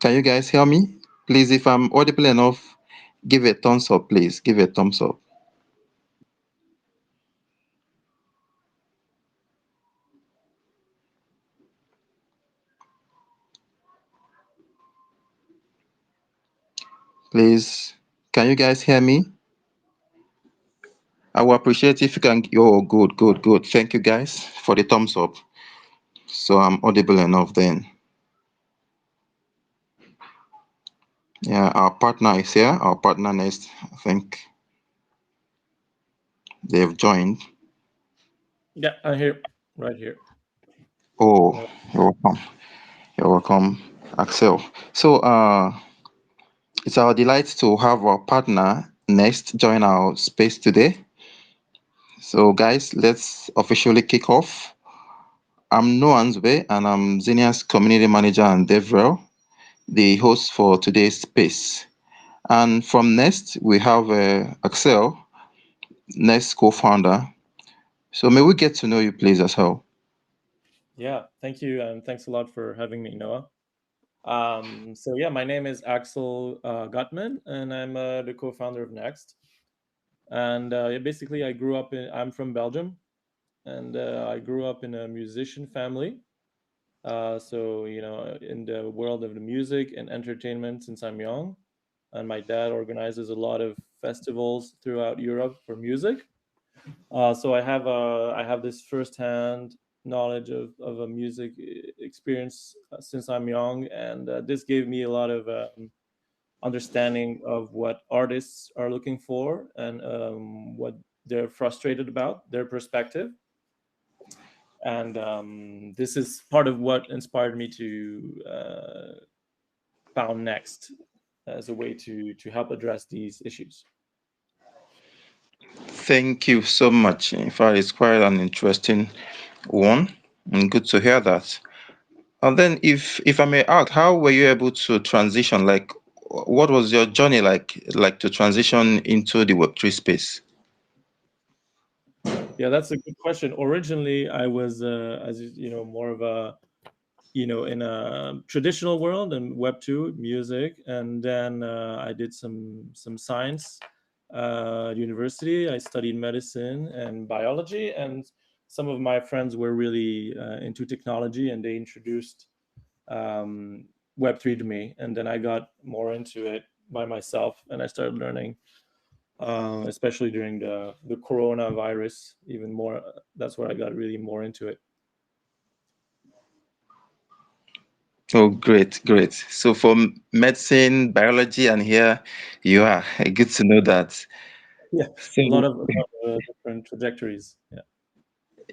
Can you guys hear me? Please, if I'm audible enough, give a thumbs up, please. Give a thumbs up. Please, can you guys hear me? I will appreciate if you can. Oh, good, good, good. Thank you guys for the thumbs up. So I'm audible enough then. Yeah, our partner is here. Our partner next. I think they've joined. Yeah, I'm here, right here. Oh, No. you're welcome. You're welcome, Axel. So it's our delight to have our partner next join our space today. So guys, let's officially kick off. I'm Nzube and I'm Xenea's community manager and DevRel, the host for today's space. And from Next, we have Axel, Next co-founder. So may we get to know you, please, as well. Yeah, thank you, and thanks a lot for having me, Noah. So yeah, my name is Axel Gutman, and I'm the co-founder of Next. And yeah, basically, I'm from Belgium, and I grew up in a musician family. So in the world of the music and entertainment since I'm young, and my dad organizes a lot of festivals throughout Europe for music. So I have this firsthand knowledge of a music experience since I'm young, and this gave me a lot of understanding of what artists are looking for and what they're frustrated about, their perspective. And this is part of what inspired me to found Next as a way to help address these issues. Thank you so much. In fact, it's quite an interesting one, and good to hear that. And then, if I may ask, how were you able to transition? Like, what was your journey like to transition into the Web3 space? Yeah, that's a good question. Originally, I was, as you know, more of a in a traditional world and Web two music, and then I did some science at university. I studied medicine and biology, and some of my friends were really into technology, and they introduced Web three to me, and then I got more into it by myself, and I started learning. Especially during the coronavirus, even more. That's where I got really more into it. Oh, great, great. So from medicine, biology, and here you are. Good to know that. Yeah, So a lot of different trajectories. Yeah.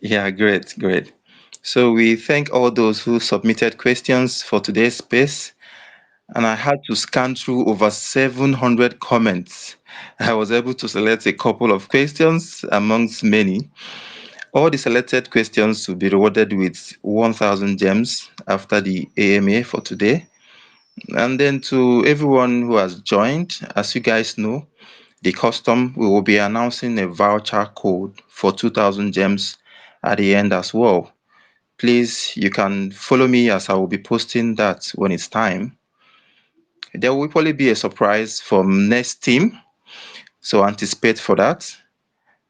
yeah, great, great. So we thank all those who submitted questions for today's space. And I had to scan through over 700 comments. I was able to select a couple of questions amongst many. All the selected questions will be rewarded with 1,000 gems after the AMA for today. And then to everyone who has joined, as you guys know, the custom, we will be announcing a voucher code for 2,000 gems at the end as well. Please, you can follow me as I will be posting that when it's time. There will probably be a surprise from next team, so anticipate for that.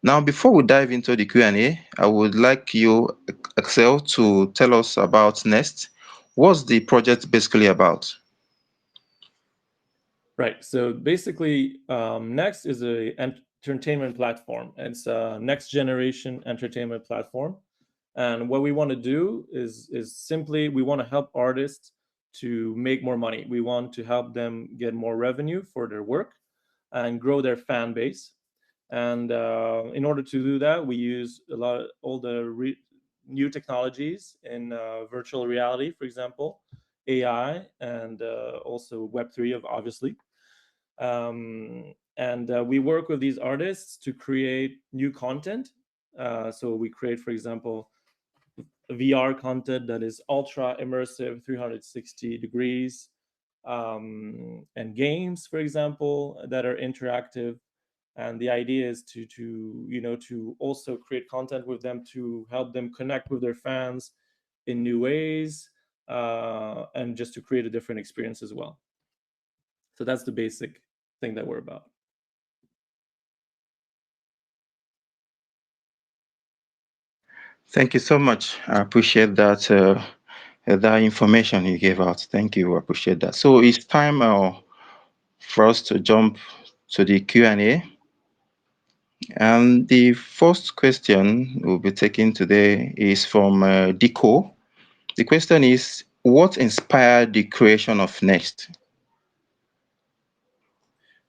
Now, before we dive into the Q&A, I would like you, Axel, to tell us about Next. What's the project basically about? Right. So basically, Next is a entertainment platform. It's a next generation entertainment platform, and what we want to do is simply we want to help artists to make more money. We want to help them get more revenue for their work and grow their fan base. And in order to do that, we use all the new technologies in virtual reality, for example, AI, and also Web3, obviously. And we work with these artists to create new content. So we create, for example, VR content that is ultra immersive, 360 degrees, and games, for example, that are interactive. And the idea is to also create content with them to help them connect with their fans in new ways, and just to create a different experience as well. So that's the basic thing that we're about. Thank you so much. I appreciate that information you gave out. Thank you. I appreciate that. So it's time for us to jump to the Q&A. And the first question we'll be taking today is from Deco. The question is, what inspired the creation of Next?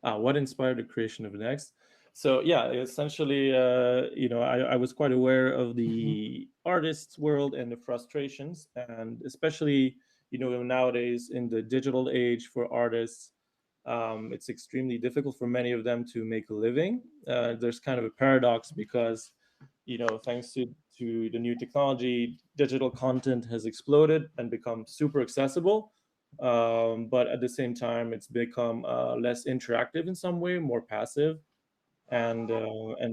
What inspired the creation of NEXST? So yeah, essentially, I was quite aware of the artists world and the frustrations, and especially, nowadays in the digital age for artists, it's extremely difficult for many of them to make a living. There's kind of a paradox because, thanks to the new technology, digital content has exploded and become super accessible. But at the same time, it's become less interactive in some way, more passive, and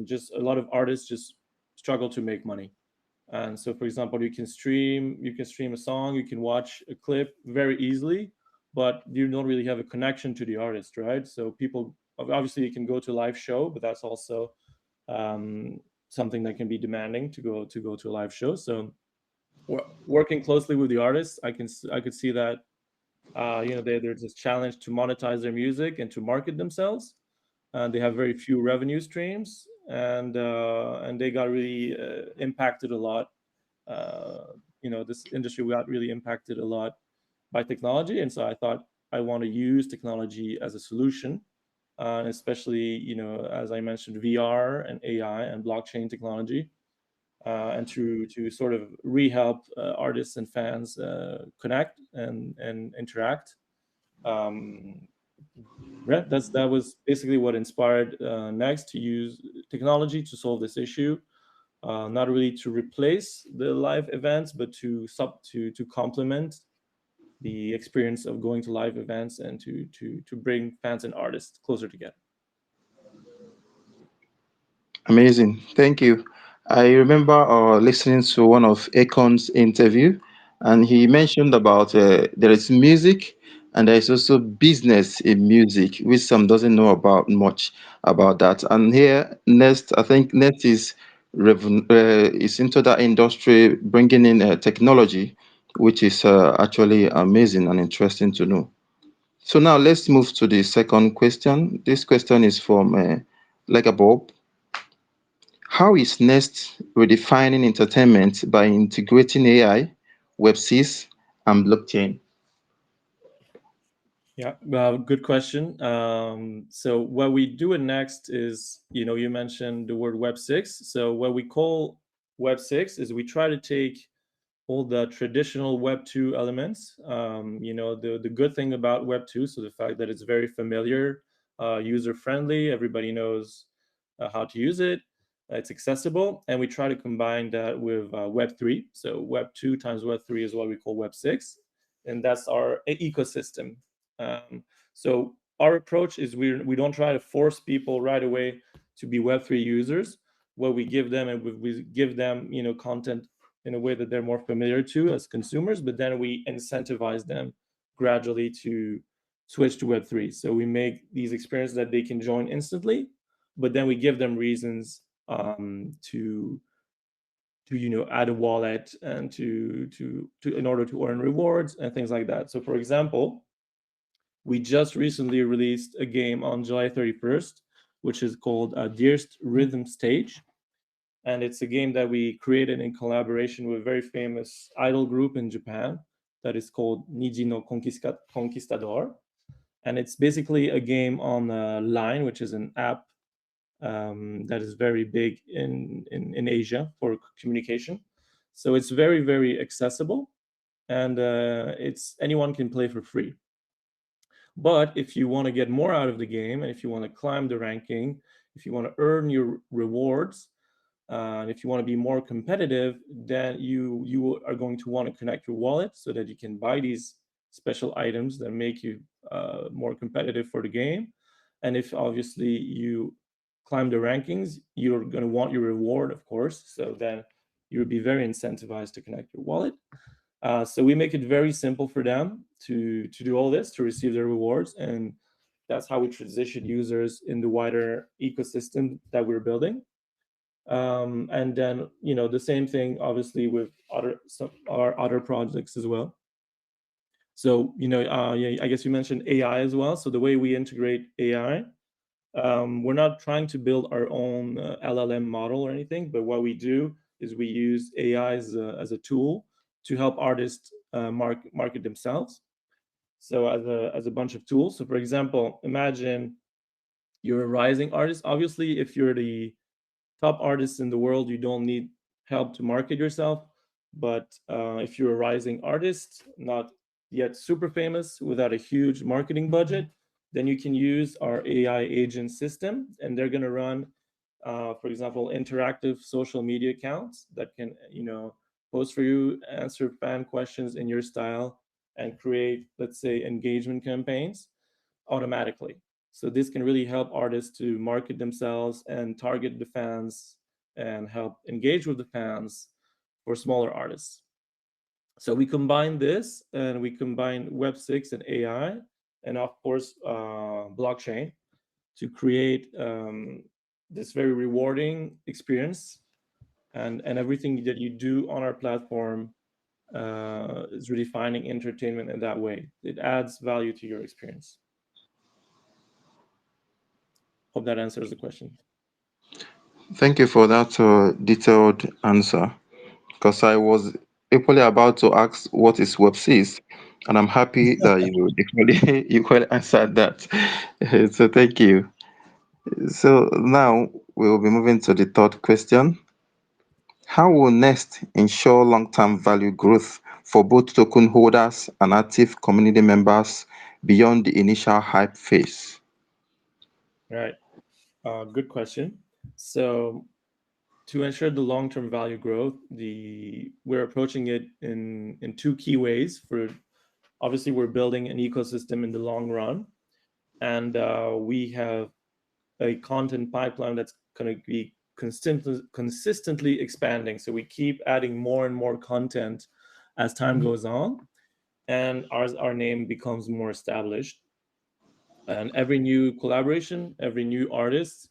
just a lot of artists just struggle to make money. And so, for example, you can stream a song, you can watch a clip very easily, but you don't really have a connection to the artist, right? So people obviously you can go to a live show, but that's also something that can be demanding to go to a live show. So working closely with the artists, I could see that there's this challenge to monetize their music and to market themselves. And they have very few revenue streams, and they got really impacted a lot. This industry got really impacted a lot by technology, and so I thought I want to use technology as a solution, and especially as I mentioned, VR and AI and blockchain technology, and to sort of re-help artists and fans connect and interact. Um, yeah, that was basically what inspired Next to use technology to solve this issue, not really to replace the live events, but to complement the experience of going to live events and to bring fans and artists closer together. Amazing. Thank you. I remember listening to one of Akon's interview, and he mentioned about there is music and there is also business in music, which some doesn't know about much about that. And here, Next, I think Next is into that industry, bringing in technology, which is actually amazing and interesting to know. So now let's move to the second question. This question is from Bob. How is Nest redefining entertainment by integrating AI, Web6, and blockchain? Yeah, good question. So what we do in Next is, you mentioned the word Web6. So what we call Web6 is we try to take all the traditional Web 2 elements. The good thing about Web 2, so the fact that it's very familiar, user friendly, everybody knows how to use it, it's accessible, and we try to combine that with Web 3. So Web 2 times Web 3 is what we call Web 6, and that's our ecosystem. So our approach is we don't try to force people right away to be Web 3 users. What we give them, and we give them content in a way that they're more familiar to as consumers, but then we incentivize them gradually to switch to Web3. So we make these experiences that they can join instantly, but then we give them reasons to add a wallet and to in order to earn rewards and things like that. So for example, we just recently released a game on July 31st, which is called Dearest Rhythm Stage, and it's a game that we created in collaboration with a very famous idol group in Japan that is called Niji no Conquistador. And it's basically a game on Line, which is an app that is very big in Asia for communication. So it's very, very accessible, and it's anyone can play for free. But if you want to get more out of the game, and if you want to climb the ranking, if you want to earn your rewards, and if you want to be more competitive, then you are going to want to connect your wallet so that you can buy these special items that make you more competitive for the game. And if obviously you climb the rankings, you're going to want your reward, of course. So then you'll be very incentivized to connect your wallet. So we make it very simple for them to do all this, to receive their rewards, and that's how we transition users in the wider ecosystem that we're building. And then the same thing obviously with our other projects as well. So yeah, I guess you mentioned AI as well. So the way we integrate AI, we're not trying to build our own LLM model or anything, but what we do is we use AI as a tool to help artists market themselves. So as a bunch of tools. So for example, imagine you're a rising artist. Obviously, if you're the top artist in the world, you don't need help to market yourself. But if you're a rising artist, not yet super famous, without a huge marketing budget, then you can use our AI agent system, and they're going to run, for example, interactive social media accounts that can, post for you, answer fan questions in your style, and create, let's say, engagement campaigns automatically. So this can really help artists to market themselves and target the fans and help engage with the fans for smaller artists. So we combine this, and we combine Web6 and AI, and of course blockchain, to create this very rewarding experience. And everything that you do on our platform is redefining entertainment in that way. It adds value to your experience. Hope that answers the question. Thank you for that detailed answer, because I was equally about to ask what is Web6, and I'm happy that you equally answered that. So thank you. So now we will be moving to the third question. How will NEXT ensure long-term value growth for both token holders and active community members beyond the initial hype phase? Right. Good question. So to ensure the long-term value growth, we're approaching it in two key ways. For obviously, we're building an ecosystem in the long run, and we have a content pipeline that's going to be consistently expanding. So we keep adding more and more content as time goes on, and our name becomes more established. And every new collaboration, every new artist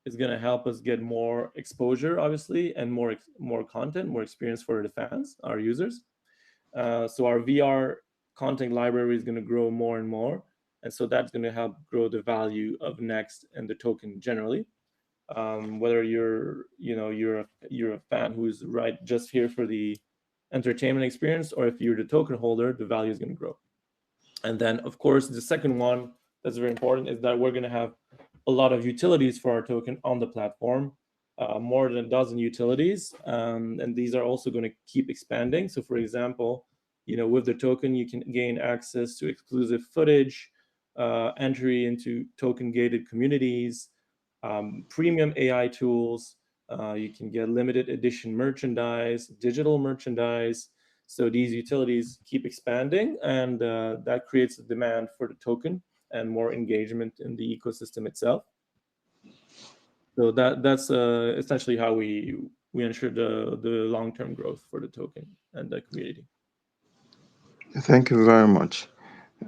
is going to help us get more exposure, obviously, and more content, more experience for the fans, our users. So our VR content library is going to grow more and more, and so that's going to help grow the value of Next and the token generally. Whether you're a fan who's right just here for the entertainment experience, or if you're the token holder, the value is going to grow. And then, of course, the second one that's very important is that we're going to have a lot of utilities for our token on the platform, more than a dozen utilities, and these are also going to keep expanding. So, for example, with the token, you can gain access to exclusive footage, entry into token-gated communities, premium AI tools. You can get limited edition merchandise, digital merchandise. So these utilities keep expanding, and that creates a demand for the token and more engagement in the ecosystem itself. So that's essentially how we ensure the long-term growth for the token and the community. Thank you very much.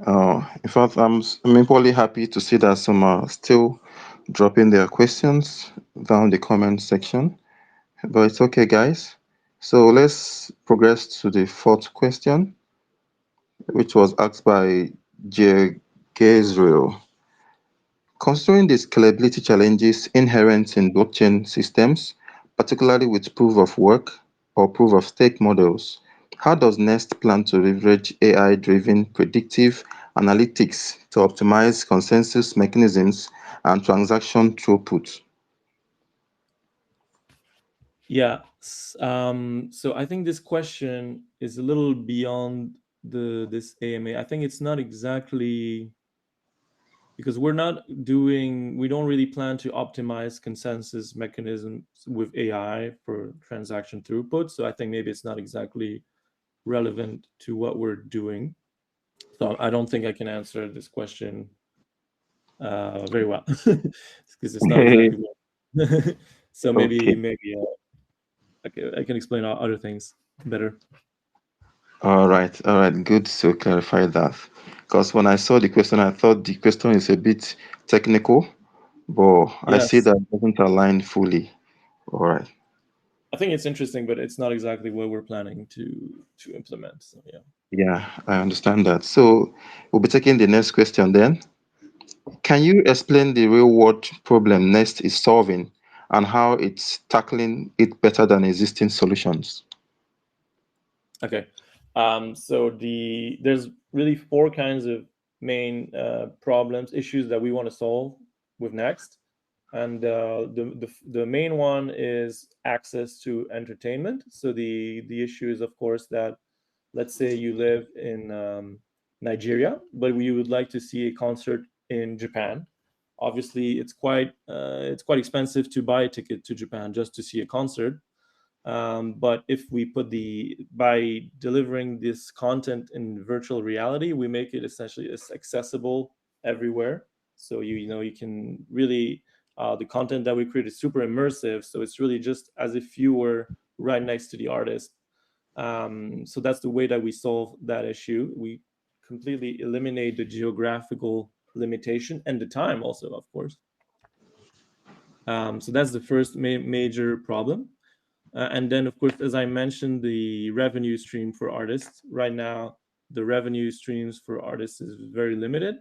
In fact, I'm equally happy to see that some are still dropping their questions down the comment section. But it's okay, guys. So let's progress to the fourth question, which was asked by Jezreel. Considering the scalability challenges inherent in blockchain systems, particularly with proof of work or proof of stake models, how does NEXT plan to leverage AI-driven predictive analytics to optimize consensus mechanisms and transaction throughput? Yeah. So I think this question is a little beyond this AMA. I think it's not exactly because we don't really plan to optimize consensus mechanisms with AI for transaction throughput. So I think maybe it's not exactly relevant to what we're doing. So I don't think I can answer this question very well because it's not exactly what. So Okay. maybe I can explain other things better. All right, good to clarify that. Because when I saw the question, I thought the question is a bit technical, but I see Yes, that it doesn't align fully. All right. I think it's interesting, but it's not exactly what we're planning to implement. So yeah. Yeah, I understand that. So we'll be taking the next question then. Can you explain the real world problem Nest is solving and how it's tackling it better than existing solutions? Okay. So there's really four kinds of main problems, issues that we want to solve with Next, and the main one is access to entertainment. So the issue is, of course, that let's say you live in Nigeria, but you would like to see a concert in Japan. Obviously, it's quite expensive to buy a ticket to Japan just to see a concert. But if we put by delivering this content in virtual reality, we make it essentially as accessible everywhere. So you can really the content that we create is super immersive. So it's really just as if you were right next to the artist. So that's the way that we solve that issue. We completely eliminate the geographical limitation and the time also, of course. So that's the first major problem. And then, of course, as I mentioned, the revenue stream for artists. Right now, the revenue streams for artists is very limited.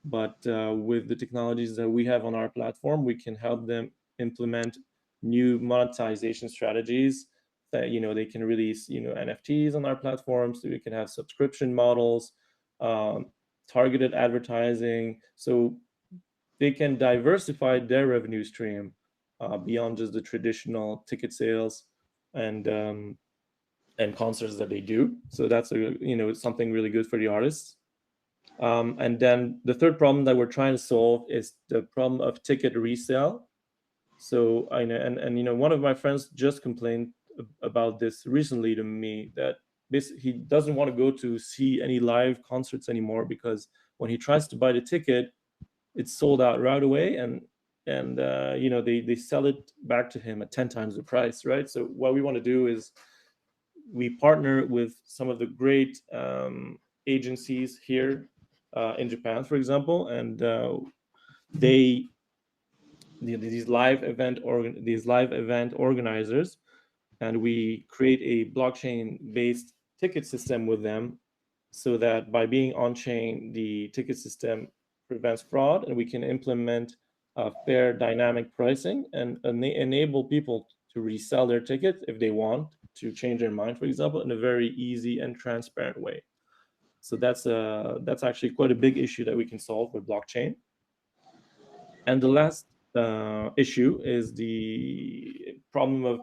But with the technologies that we have on our platform, we can help them implement new monetization strategies that they can release NFTs on our platform, so we can have subscription models, um, targeted advertising. So they can diversify their revenue stream beyond just the traditional ticket sales and um, and concerts that they do. So that's something really good for the artists. And then the third problem that we're trying to solve is the problem of ticket resale. So I know, and one of my friends just complained about this recently to me that he doesn't want to go to see any live concerts anymore because when he tries to buy the ticket, it's sold out right away, and they sell it back to him at 10 times the price, right? So what we want to do is we partner with some of the great agencies here in Japan, for example, and they these live event organizers, and we create a blockchain based ticket system with them, so that by being on chain, the ticket system prevents fraud, and we can implement fair dynamic pricing and enable people to resell their tickets if they want to change their mind, for example, in a very easy and transparent way. So that's actually quite a big issue that we can solve with blockchain. And the last issue is the problem of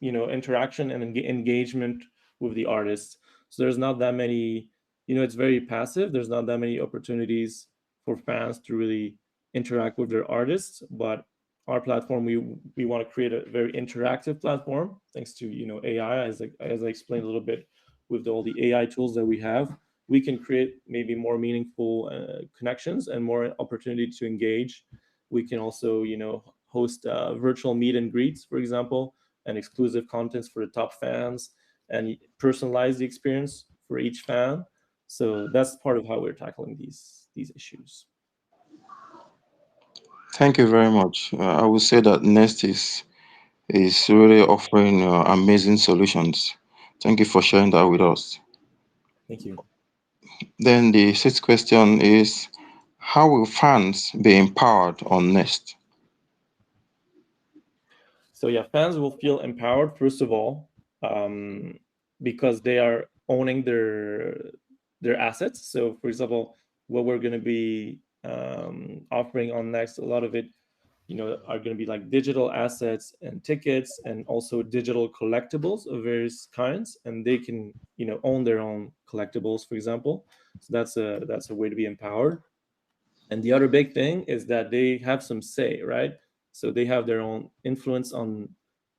interaction and engagement with the artists. So there's not that many, it's very passive. There's not that many opportunities for fans to really interact with their artists. But our platform, we want to create a very interactive platform, thanks to AI, as I explained a little bit. With all the AI tools that we have, we can create maybe more meaningful connections and more opportunity to engage. We can also host virtual meet and greets, for example, and exclusive contents for the top fans, and personalize the experience for each fan. So that's part of how we're tackling these issues. Thank you very much. I would say that Nest is really offering amazing solutions. Thank you for sharing that with us. Thank you. Then the sixth question is, how will fans be empowered on Nest? So yeah, fans will feel empowered first of all, um, because they are owning their assets. So for example, what we're going to be offering on Next, a lot of it are going to be like digital assets and tickets, and also digital collectibles of various kinds, and they can own their own collectibles, for example. So that's a way to be empowered. And the other big thing is that they have some say, right? So they have their own influence on,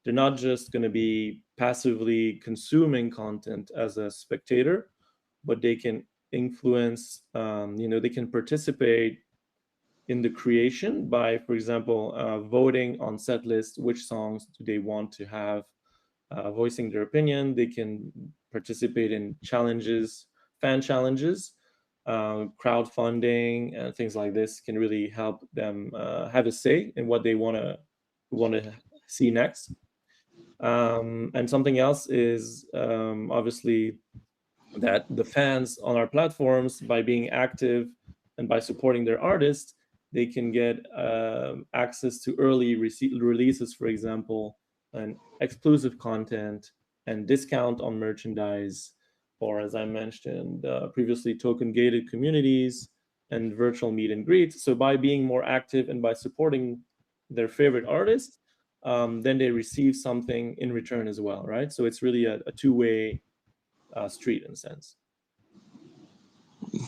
they're not just going to be passively consuming content as a spectator, but they can influence, they can participate in the creation by, for example, voting on set lists, which songs do they want to have, voicing their opinion. They can participate in challenges, fan challenges, crowdfunding, and things like this can really help them have a say in what they want to see next. And something else is obviously that the fans on our platforms, by being active and by supporting their artists, they can get access to early releases, for example, and exclusive content and discount on merchandise, or as I mentioned previously, token gated communities and virtual meet and greets. So by being more active and by supporting their favorite artists, then they receive something in return as well, right? So it's really a two-way street in a sense.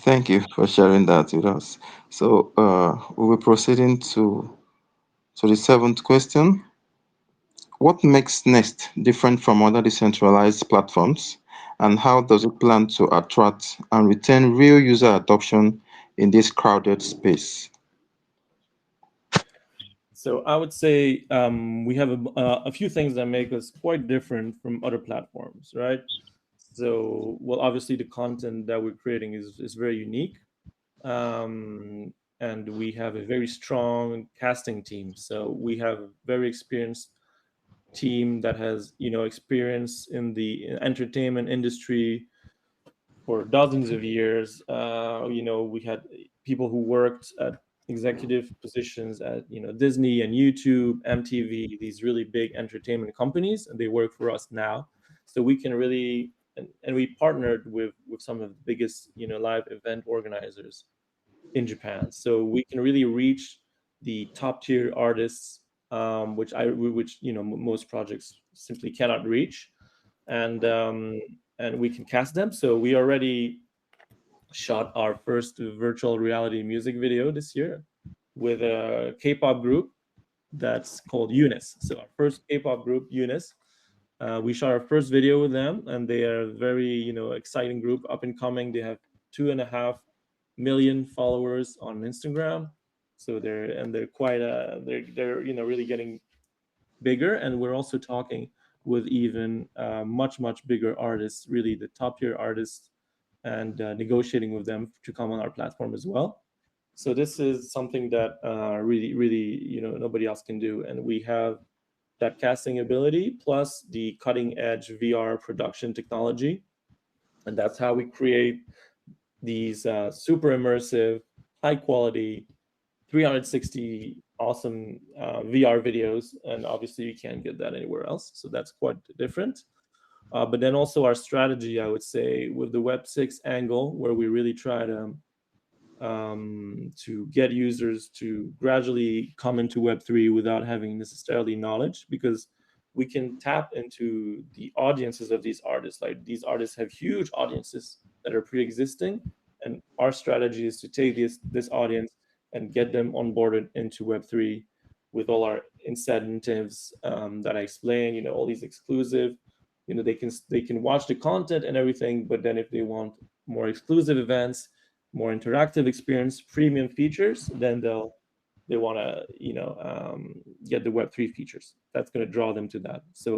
Thank you for sharing that with us. So we'll be proceeding to the seventh question. What makes Next different from other decentralized platforms, and how does it plan to attract and retain real user adoption in this crowded space? So I would say we have a few things that make us quite different from other platforms, right? So, well, obviously the content that we're creating is very unique, and we have a very strong casting team. So we have a very experienced team that has experience in the entertainment industry for dozens of years. We had people who worked at executive positions at Disney and YouTube, MTV, these really big entertainment companies, and they work for us now. So we can really and we partnered with some of the biggest live event organizers in Japan. So we can really reach the top tier artists, which most projects simply cannot reach, and we can cast them. So we already shot our first virtual reality music video this year with a K-pop group that's called Eunice. So our first K-pop group, Eunice. We shot our first video with them, and they are a very exciting group, up and coming. They have 2.5 million followers on Instagram. So they're quite they're really getting bigger, and we're also talking with even much bigger artists, really the top tier artists, and negotiating with them to come on our platform as well. So this is something that really nobody else can do, and we have that casting ability plus the cutting edge VR production technology, and that's how we create these super immersive, high quality, 360 awesome VR videos, and obviously you can't get that anywhere else. So that's quite different. But then also our strategy, I would say, with the Web6 angle, where we really try to get users to gradually come into Web3 without having necessarily knowledge, because we can tap into the audiences of these artists. Like, these artists have huge audiences that are pre-existing, and our strategy is to take this audience and get them onboarded into Web3 with all our incentives that I explained. All these exclusive. They can watch the content and everything, but then if they want more exclusive events, more interactive experience, premium features, then they want to get the Web3 features. That's going to draw them to that. So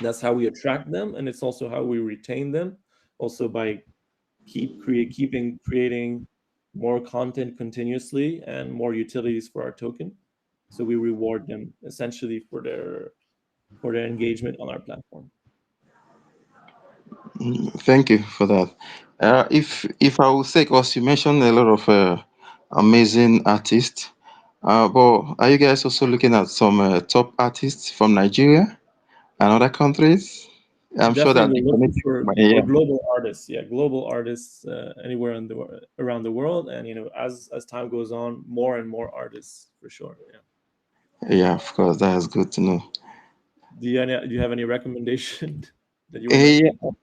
that's how we attract them, and it's also how we retain them, also by keeping creating more content continuously and more utilities for our token. So we reward them essentially for their engagement on our platform. Thank you for that. If I will say, because you mentioned a lot of amazing artists, but are you guys also looking at some top artists from Nigeria and other countries? I'm sure Definitely, that the we're looking connection, for yeah, global artists. Yeah, global artists anywhere around the world, and as time goes on, more and more artists for sure. Yeah. yeah, of course, that is good to know. Do you have any recommendation that you would Yeah, recommend?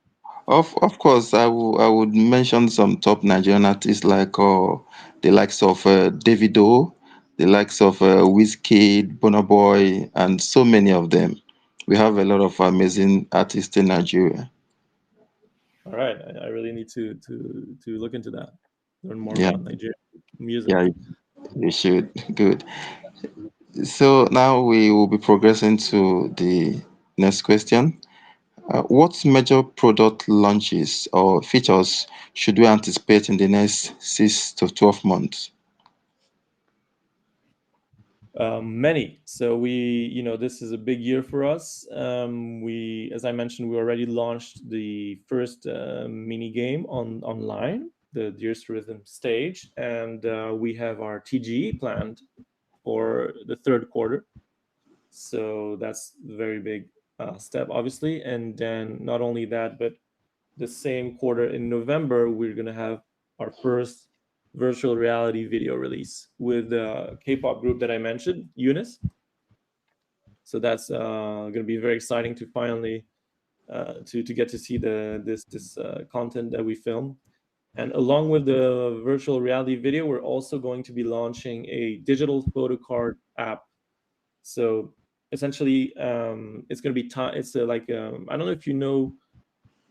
of course, I would mention some top Nigerian artists like the likes of Davido, the likes of Wizkid, Burna Boy, and so many of them. We have a lot of amazing artists in Nigeria. All right, I really need to look into that, learn more Yeah, about Nigerian music. yeah, you should. Good. So now we will be progressing to the next question. What major product launches or features should we anticipate in the next 6 to 12 months? Many. So this is a big year for us. As I mentioned, we already launched the first mini game online, the Dear's Rhythm stage, and we have our TGE planned for the third quarter. So that's a very big step, obviously. And then not only that, but the same quarter in November, we're gonna have our first virtual reality video release with the K-pop group that I mentioned, Eunice. So that's going to be very exciting to finally to get to see this content that we film. And along with the virtual reality video, we're also going to be launching a digital photo card app. So essentially, it's going to be it's like I don't know if you know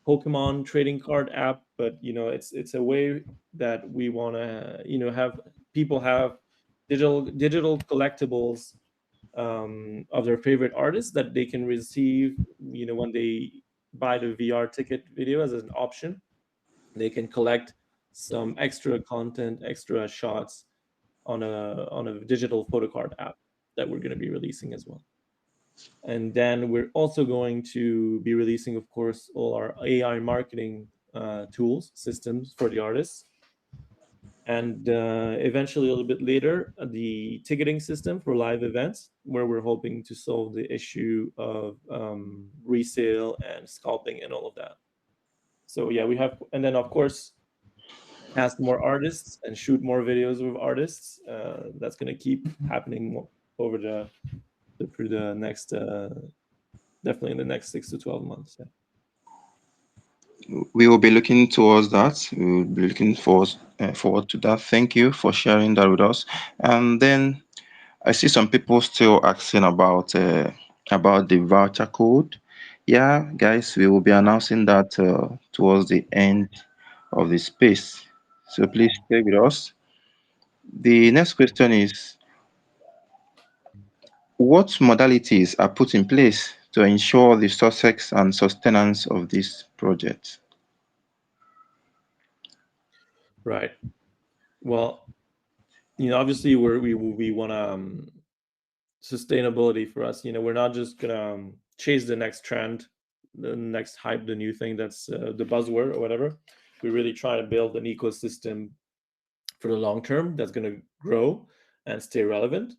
Pokemon trading card app, but it's a way that we want to have people have digital collectibles of their favorite artists that they can receive when they buy the VR ticket video as an option. They can collect some extra content, extra shots on a digital photo card app that we're going to be releasing as well. And then we're also going to be releasing, of course, all our AI marketing tools, systems for the artists. And eventually, a little bit later, the ticketing system for live events, where we're hoping to solve the issue of resale and scalping and all of that. So, yeah, we have, and then, of course, cast more artists and shoot more videos with artists. That's going to keep happening over through the next definitely in the next 6 to 12 months. Yeah. We will be looking towards that. We will be looking forward to that. Thank you for sharing that with us. And then I see some people still asking about the voucher code. Yeah, guys, we will be announcing that towards the end of the space. So please stay with us. The next question is, what modalities are put in place to ensure the success and sustenance of this project? Right. Well, obviously we want to sustainability for us. We're not just gonna chase the next trend, the next hype, the new thing that's the buzzword or whatever. We really try to build an ecosystem for the long term that's going to grow and stay relevant.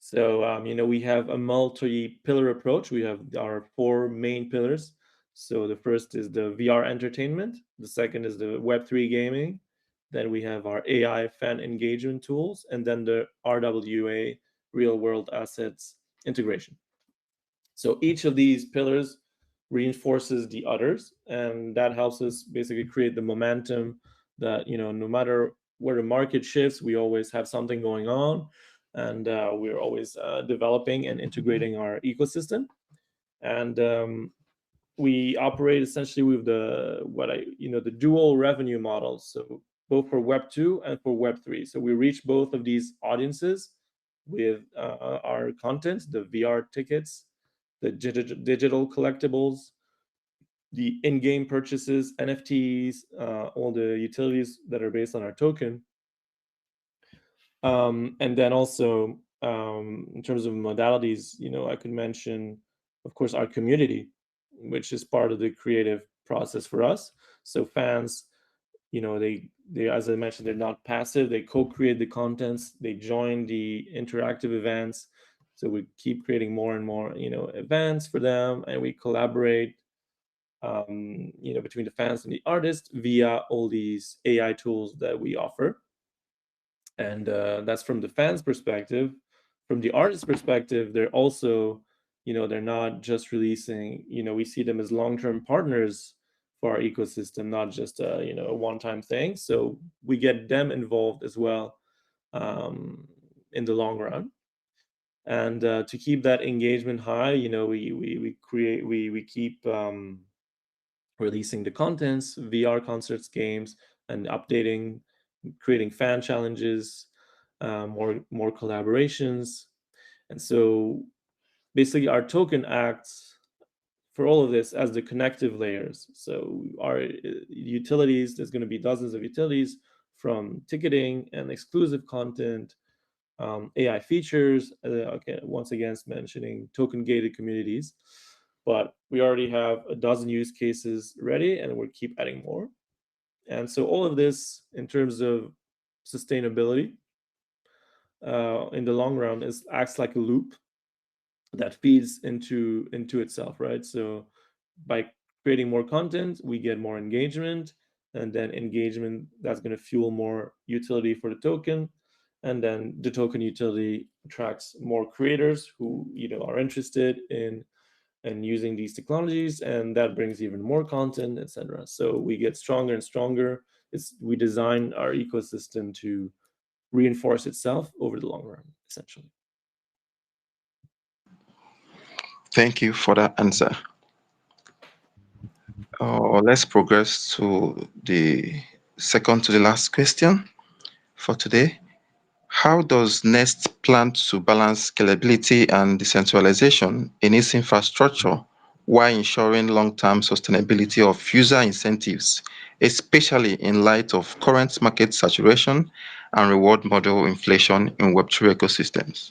So we have a multi-pillar approach. We have our four main pillars. So the first is the VR entertainment. The second is the Web3 gaming. Then we have our AI fan engagement tools, and then the RWA real world assets integration. So each of these pillars reinforces the others, and that helps us basically create the momentum that no matter where the market shifts, we always have something going on, and we're always developing and integrating our ecosystem. And we operate essentially with the dual revenue model. So both for Web 2 and for Web 3. So we reach both of these audiences with our content, the VR tickets, the digital collectibles, the in-game purchases, NFTs, all the utilities that are based on our token. And then also in terms of modalities, I could mention, of course, our community, which is part of the creative process for us. So fans, they as I mentioned, they're not passive. They co-create the contents. They join the interactive events. So we keep creating more and more, events for them, and we collaborate, between the fans and the artists via all these AI tools that we offer. And that's from the fans' perspective. From the artist's perspective, they're also, they're not just releasing. We see them as long-term partners for our ecosystem, not just a one-time thing. So we get them involved as well in the long run. And to keep that engagement high, we keep releasing the contents, VR concerts, games, and updating, creating fan challenges, more collaborations. And so basically our token acts for all of this as the connective layers. So our utilities, there's going to be dozens of utilities, from ticketing and exclusive content, AI features, okay, once again mentioning token gated communities, but we already have a dozen use cases ready and we'll keep adding more. And so all of this in terms of sustainability in the long run acts like a loop that feeds into itself, right? So by creating more content, we get more engagement, and then engagement, that's going to fuel more utility for the token, and then the token utility attracts more creators who are interested in using these technologies, and that brings even more content, etc. So we get stronger and stronger. We design our ecosystem to reinforce itself over the long run, essentially. Thank you for that answer. Let's progress to the second to the last question for today. How does NEXT plan to balance scalability and decentralization in its infrastructure while ensuring long-term sustainability of user incentives, especially in light of current market saturation and reward model inflation in Web3 ecosystems?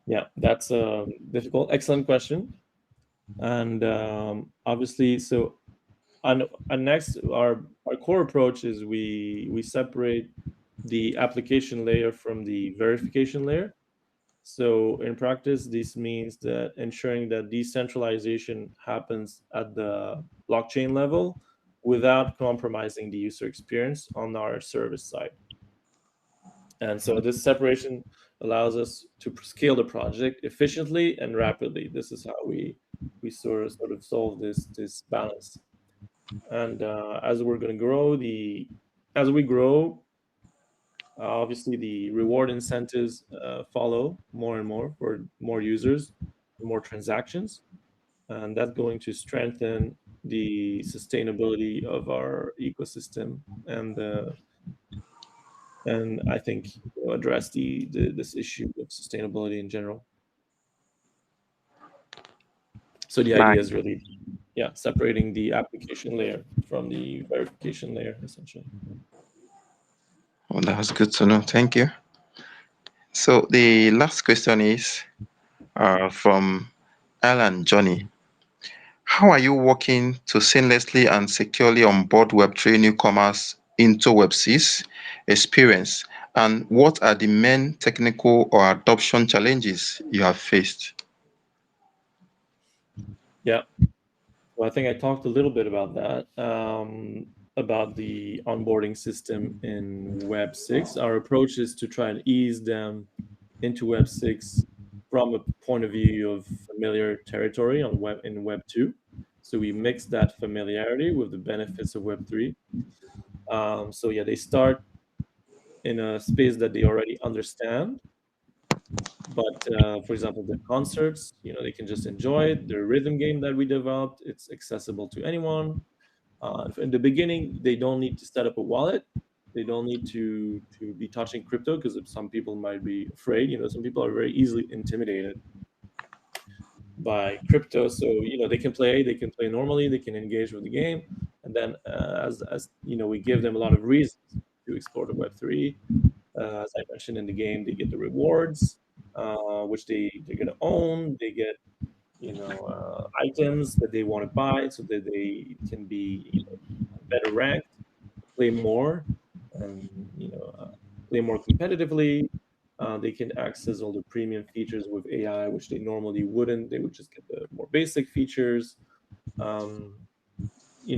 Yeah, that's a difficult, excellent question. And obviously, so on next, our core approach is we separate the application layer from the verification layer. So in practice, this means that ensuring that decentralization happens at the blockchain level without compromising the user experience on our service side. And so this separation allows us to scale the project efficiently and rapidly. This is how we sort of solve this balance. And as we're going to grow, as we grow, obviously the reward incentives follow more and more for more users, more transactions, and that's going to strengthen the sustainability of our ecosystem, and I think address this issue of sustainability in general. So the idea Nice. is really, yeah, separating the application layer from the verification layer, essentially. Well, that's good to know. Thank you. So the last question is from Alan Johnny. How are you working to seamlessly and securely onboard Web3 newcomers into Web6 experience? And what are the main technical or adoption challenges you have faced? Yeah. Well, I think I talked a little bit about that, about the onboarding system in Web6. Our approach is to try and ease them into Web6 from a point of view of familiar territory in Web2. So we mix that familiarity with the benefits of Web3. So yeah, they start in a space that they already understand. But for example, the concerts, they can just enjoy it. The rhythm game that we developed, it's accessible to anyone. In the beginning, they don't need to set up a wallet. They don't need to be touching crypto because some people might be afraid. Some people are very easily intimidated by crypto. So they can play normally. They can engage with the game, and then as we give them a lot of reasons to explore the Web3. As I mentioned in the game, they get the rewards, which they're gonna own. They get items that they want to buy so that they can be better ranked, play more, and play more competitively. They can access all the premium features with AI, which they normally wouldn't. They would just get the more basic features. Um,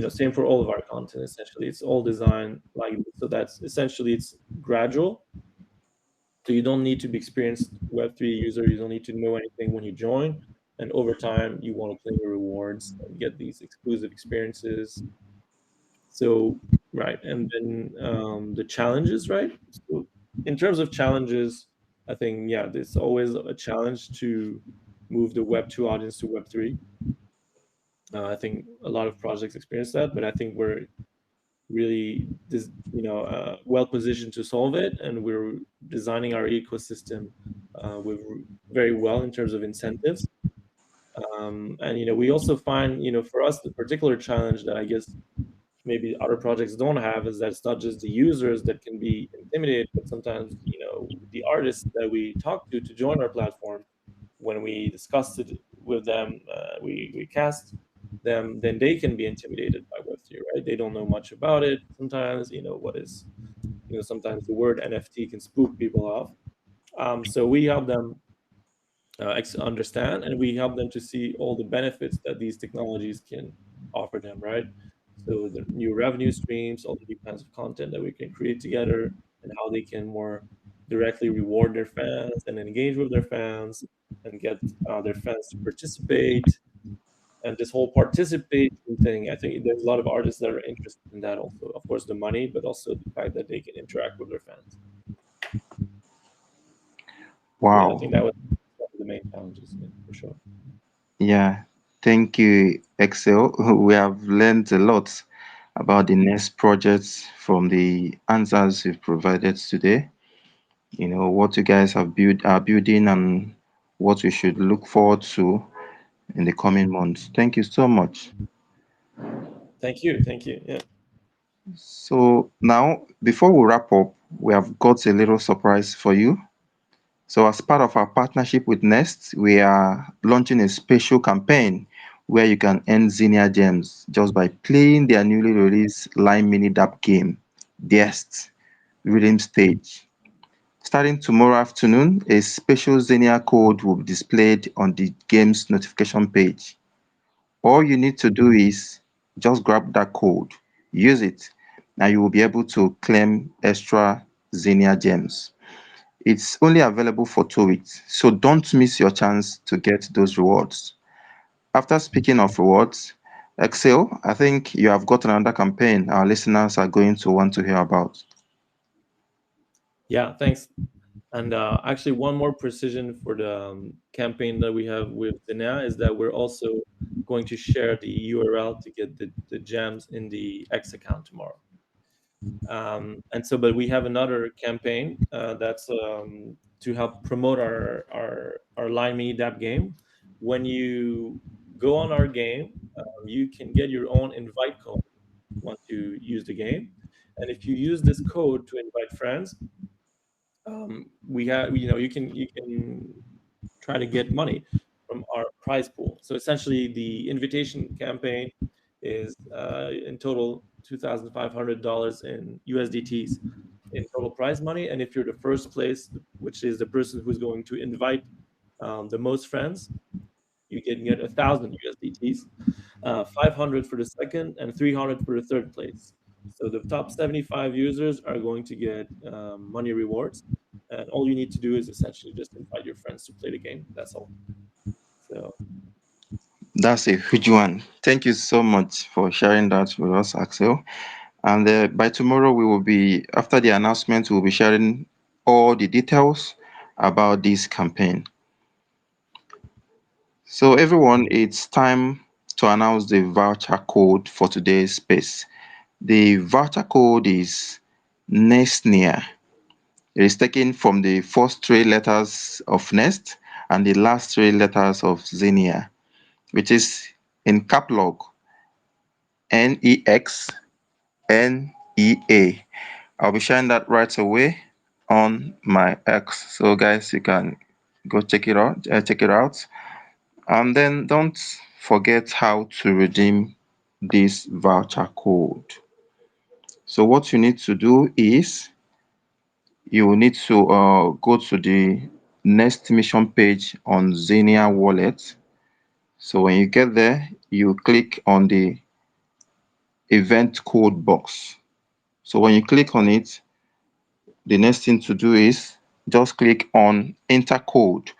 Same for all of our content. Essentially, it's all designed like this. So that's essentially it's gradual. So you don't need to be experienced Web3 user. You don't need to know anything when you join. And over time, you want to claim your rewards and get these exclusive experiences. So, right. And then the challenges, right? So in terms of challenges, I think, yeah, there's always a challenge to move the Web2 audience to Web3. I think a lot of projects experience that, but I think we're really well positioned to solve it, and we're designing our ecosystem with very well in terms of incentives. And we also find, for us, the particular challenge that I guess maybe other projects don't have is that it's not just the users that can be intimidated, but sometimes the artists that we talk to join our platform, when we discuss it with them, we cast them, then they can be intimidated by Web3, right? They don't know much about it. Sometimes, sometimes the word NFT can spook people off. So we help them understand, and we help them to see all the benefits that these technologies can offer them, right? So the new revenue streams, all the new kinds of content that we can create together, and how they can more directly reward their fans and engage with their fans and get their fans to participate. And this whole participation thing, I think there's a lot of artists that are interested in that also. Of course, the money, but also the fact that they can interact with their fans. So yeah, I Wow. think that was one of the main challenges, yeah, for sure. Yeah. Thank you, Excel. We have learned a lot about the next projects from the answers you've provided today. What you guys are building and what we should look forward to in the coming months. Thank you so much. Thank you, thank you. Yeah. So now, before we wrap up, we have got a little surprise for you. So as part of our partnership with NEXT, we are launching a special campaign where you can earn Xenea gems just by playing their newly released Line Mini DApp game, Deest Rhythm Stage. Starting tomorrow afternoon, a special Xenia code will be displayed on the game's notification page. All you need to do is just grab that code, use it, and you will be able to claim extra Xenia gems. It's only available for 2 weeks, so don't miss your chance to get those rewards. After speaking of rewards, Excel, I think you have got another campaign our listeners are going to want to hear about. Yeah, thanks. And actually, one more precision for the campaign that we have with Xenea is that we're also going to share the URL to get the gems in the X account tomorrow. But we have another campaign that's to help promote our Line Mini Dap game. When you go on our game, you can get your own invite code once you use the game, and if you use this code to invite friends, we have you can try to get money from our prize pool. So essentially, the invitation campaign is in total $2,500 in USDTs in total prize money. And if you're the first place, which is the person who's going to invite the most friends, you can get 1,000 USDTs, 500 for the second, and 300 for the third place. So the top 75 users are going to get money rewards, and all you need to do is essentially just invite your friends to play the game. That's all. So That's a huge one. Thank you so much for sharing that with us, Axel. And by tomorrow, after the announcement, we'll be sharing all the details about this campaign. So, everyone, it's time to announce the voucher code for today's space. The voucher code is NEXT. It is taken from the first three letters of NEXT and the last three letters of Xenia, which is in cap lock NEXNEA. I'll be sharing that right away on my X. So guys, you can go check it out. And then don't forget how to redeem this voucher code. So what you need to do is you will need to go to the next mission page on Xenia wallet. So when you get there, you click on the event code box. So when you click on it, the next thing to do is just click on enter code.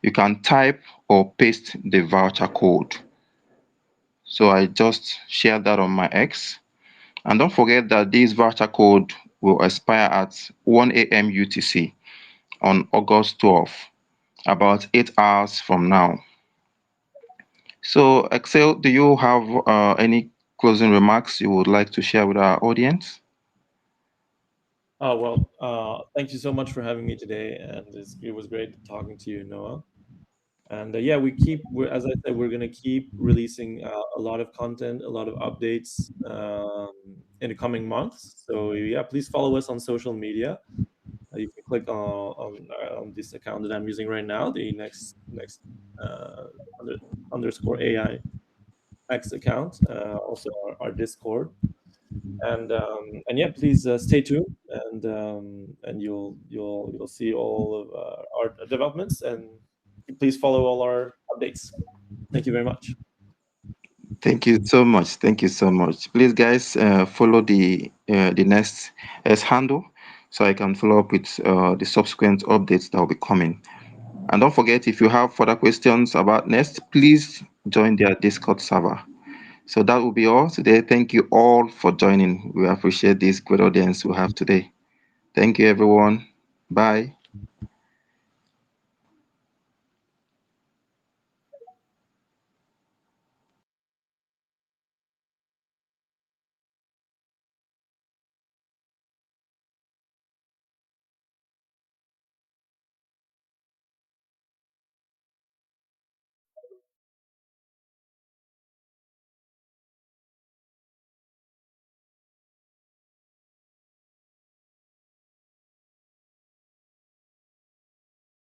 You can type or paste the voucher code. So I just shared that on my X. And don't forget that this voucher code will expire at 1 a.m. UTC on August 12th, about 8 hours from now. So, Axel, do you have any closing remarks you would like to share with our audience? oh well, thank you so much for having me today, and it was great talking to you, Noah. And yeah, as I said, we're gonna keep releasing a lot of content, a lot of updates in the coming months. So yeah, please follow us on social media. You can click on this account that I'm using right now, the next uh, underscore AI X account, also our Discord, and yeah, please stay tuned, and you'll see all of our developments, and please follow all our updates. Thank you very much. Thank you so much. Thank you so much. Please, guys, follow the next S handle so I can follow up with the subsequent updates that will be coming. And don't forget, if you have further questions about Nest, please join their Discord server. So that will be all today. Thank you all for joining. We appreciate this great audience we have today. Thank you, everyone. Bye.